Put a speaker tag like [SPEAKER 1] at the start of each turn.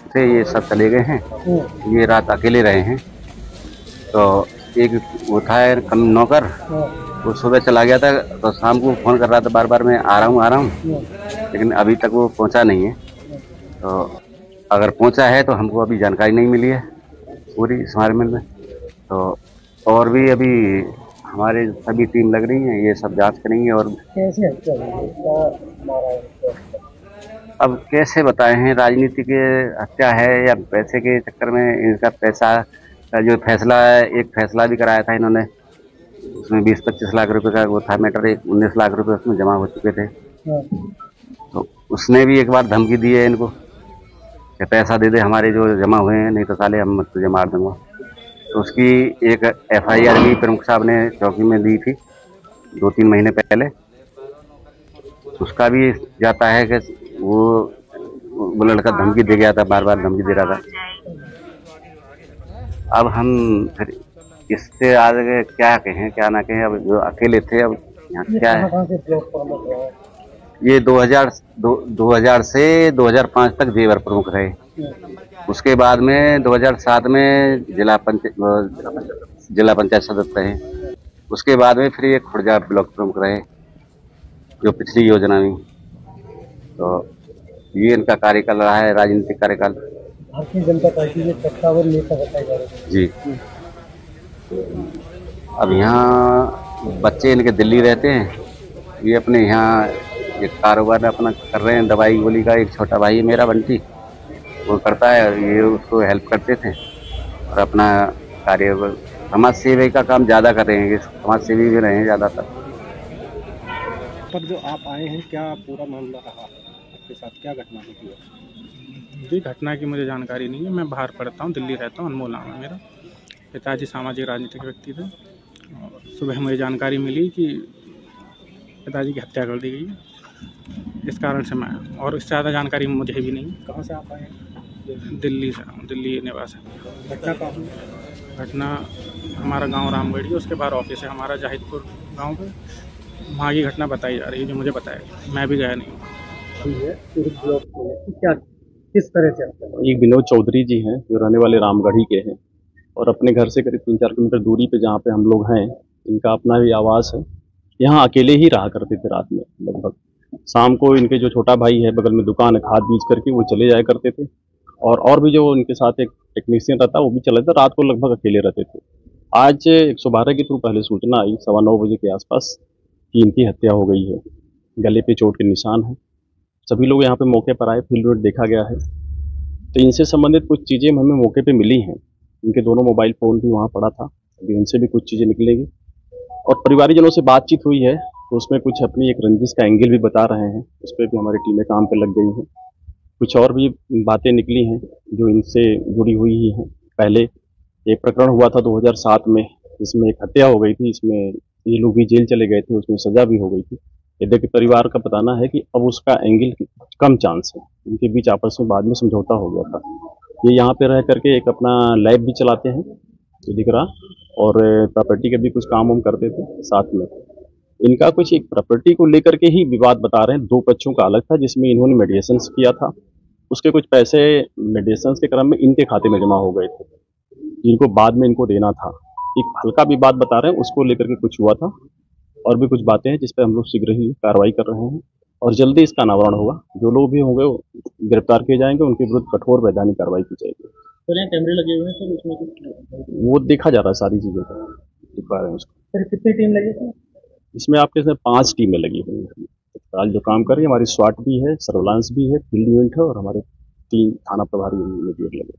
[SPEAKER 1] से ये सब चले गए हैं। ये रात अकेले रहे हैं। तो एक वो था कम नौकर, वो सुबह चला गया था, तो शाम को फ़ोन कर रहा था बार बार, मैं आ रहा हूँ, लेकिन अभी तक वो पहुँचा नहीं है। तो अगर पहुँचा है तो हमको अभी जानकारी नहीं मिली है पूरी इस बारे में। तो और भी अभी हमारे सभी टीम लग रही हैं, ये सब जांच करेंगे। और
[SPEAKER 2] कैसे हत्या हुई है? क्या मारा है उनको?
[SPEAKER 1] अब कैसे बताए हैं, राजनीति की हत्या है या पैसे के चक्कर में, इनका पैसा का जो फैसला है, एक फैसला भी कराया था इन्होंने, उसमें 20-25 लाख रुपए का वो था मैटर, एक 19 लाख रुपए उसमें जमा हो चुके थे।
[SPEAKER 2] हाँ।
[SPEAKER 1] तो उसने भी एक बार धमकी दी है इनको कि पैसा दे दे हमारे जो जमा हुए हैं, नहीं तो साले हम तुझे मार दूंगा। तो उसकी एक FIR भी प्रमुख साहब ने चौकी में दी थी 2-3 महीने पहले। उसका भी जाता है कि वो लड़का धमकी दे गया था, बार बार धमकी दे रहा था। अब हम फिर इससे आगे क्या कहें क्या ना कहें, अब जो अकेले थे, अब यहाँ
[SPEAKER 2] ये
[SPEAKER 1] क्या है।
[SPEAKER 2] कहाँ से ब्लॉक प्रमुख रहा है?
[SPEAKER 1] ये 2000 से 2005 तक जेवर प्रमुख रहे। उसके बाद में 2007 में जिला पंचायत सदस्य रहे। उसके बाद में फिर ये खुर्जा ब्लॉक प्रमुख रहे, जो पिछली योजना में। तो ये इनका कार्यकाल रहा है, राजनीतिक कार्यकाल।
[SPEAKER 2] भारतीय जनता पार्टी के सत्तावर नेता बताए जा रहे हैं
[SPEAKER 1] जी। अब यहाँ बच्चे इनके दिल्ली रहते हैं, ये अपने यहाँ एक कारोबार अपना कर रहे हैं, दवाई गोली का। एक छोटा भाई है मेरा बंटी, वो करता है, और ये उसको हेल्प करते थे। और अपना कार्य समाज सेवा का काम ज़्यादा कर रहे हैं, ये समाज सेवी भी रहे हैं ज़्यादातर।
[SPEAKER 2] पर जो आप आए हैं, क्या पूरा मामला रहा आपके साथ, क्या घटना होती है?
[SPEAKER 3] जी, घटना की मुझे जानकारी नहीं है। मैं बाहर पढ़ता हूँ, दिल्ली रहता हूँ, अनमोल नाम है मेरा। पिताजी सामाजिक राजनीतिक व्यक्ति थे, और सुबह मुझे जानकारी मिली कि पिताजी की हत्या कर दी गई है। इस कारण से मैं, और इससे ज़्यादा जानकारी मुझे भी नहीं।
[SPEAKER 2] कहाँ से आप आए हैं?
[SPEAKER 3] दिल्ली से हूँ, दिल्ली निवास है।
[SPEAKER 2] घटना कहाँ हुई?
[SPEAKER 3] घटना हमारा गांव रामगढ़ी, उसके बाहर ऑफिस है हमारा जाहिदपुर गांव पे। वहाँ की घटना बताई जा रही है, जो मुझे बताया, मैं भी गया नहीं हूँ।
[SPEAKER 2] हुई है पूरे ब्लॉक में, क्या किस तरह से आपका?
[SPEAKER 4] ये विनोद चौधरी जी हैं, जो रहने वाले रामगढ़ी के हैं, और अपने घर से करीब 3-4 किलोमीटर दूरी पे जहाँ पे हम लोग हैं, इनका अपना भी आवास है। यहाँ अकेले ही रहा करते थे रात में लगभग। शाम को इनके जो छोटा भाई है, बगल में दुकान है, खाद बीज करके वो चले जाया करते थे। और भी जो इनके साथ एक टेक्नीशियन रहता, वो भी चला जाता। रात को लगभग अकेले रहते थे। आज 112 के थ्रू पहले सूचना आई 9:15 बजे के आसपास कि इनकी हत्या हो गई है। गले पे चोट के निशान है। सभी लोग यहाँ पे मौके पर आए, फील्ड में देखा गया है। तो इनसे संबंधित कुछ चीज़ें हमें मौके पे मिली हैं। इनके दोनों मोबाइल फ़ोन भी वहाँ पड़ा था, अभी उनसे भी कुछ चीज़ें निकलेंगी। और परिवारजनों से बातचीत हुई है, तो उसमें कुछ अपनी एक रंजिश का एंगल भी बता रहे हैं। उस पर भी हमारी टीमें काम पे लग गई हैं। कुछ और भी बातें निकली हैं जो इनसे जुड़ी हुई ही हैं। पहले एक प्रकरण हुआ था 2007 में, जिसमें एक हत्या हो गई थी। इसमें ये लोग भी जेल चले गए थे, उसमें सज़ा भी हो गई थी। यद्यपि परिवार का बताना है कि अब उसका एंगल कम चांस है, इनके बीच आपस में बाद में समझौता हो गया था। ये यहाँ पे रह करके एक अपना लैब भी चलाते हैं, जो दिख रहा, और प्रॉपर्टी के भी कुछ काम वाम करते थे साथ में। इनका कुछ एक प्रॉपर्टी को लेकर के ही विवाद बता रहे हैं। 2 पक्षों का अलग था, जिसमें इन्होंने मेडिएशंस किया था। उसके कुछ पैसे मेडिएशंस के क्रम में इनके खाते में जमा हो गए थे, जिनको बाद में इनको देना था। एक हल्का विवाद बता रहे हैं, उसको लेकर के कुछ हुआ था। और भी कुछ बातें हैं जिस पर हम लोग शीघ्र ही कार्रवाई कर रहे हैं, और जल्दी इसका अनावरण होगा। जो लोग भी होंगे वो गिरफ्तार किए जाएंगे, उनके विरुद्ध कठोर वैधानिक कार्रवाई की जाएगी।
[SPEAKER 2] तो यहाँ कैमरे लगे हुए हैं सर, उसमें कुछ
[SPEAKER 4] वो देखा जा रहा है, सारी चीज़ों को दिखा रहे हैं उसको।
[SPEAKER 2] सर कितनी टीम लगी थी?
[SPEAKER 4] इसमें आपके इसमें 5 टीमें लगी हुई हैं फिलहाल जो काम कर रही है। हमारी स्वाट भी है, सर्विलांस भी है, फील्ड यूनिट है, और हमारे 3 थाना प्रभारी लगे।